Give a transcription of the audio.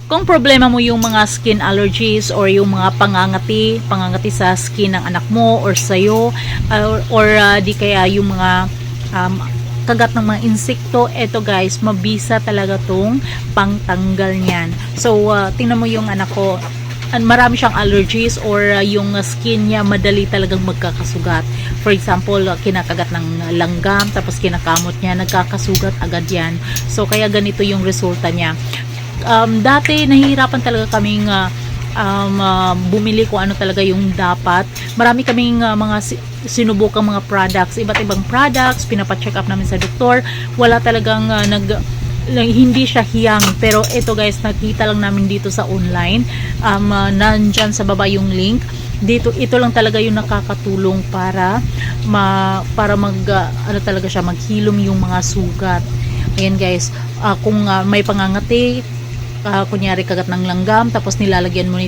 Kung problema mo yung mga skin allergies or yung mga pangangati sa skin ng anak mo or sa'yo, di kaya yung mga kagat ng mga insekto, eto guys, mabisa talaga tong pangtanggal niyan. So, tingnan mo yung anak ko, marami siyang allergies or yung skin niya madali talagang magkakasugat. For example, kinakagat ng langgam, tapos kinakamot niya, nagkakasugat agad yan. So, kaya ganito yung resulta niya. Dati nahihirapan talaga kaming bumili kung ano talaga yung dapat. Marami kaming mga sinubukang mga products, iba't ibang products, pinapacheck up namin sa doktor. Wala talagang hindi siya hiyang. Pero ito guys, nakita lang namin dito sa online. Nandyan sa baba yung link. Ito lang talaga yung nakakatulong para talaga siya, maghilom yung mga sugat. Ayan guys, kung may pangangati, kunyari kagat ng langgam, tapos nilalagyan mo nito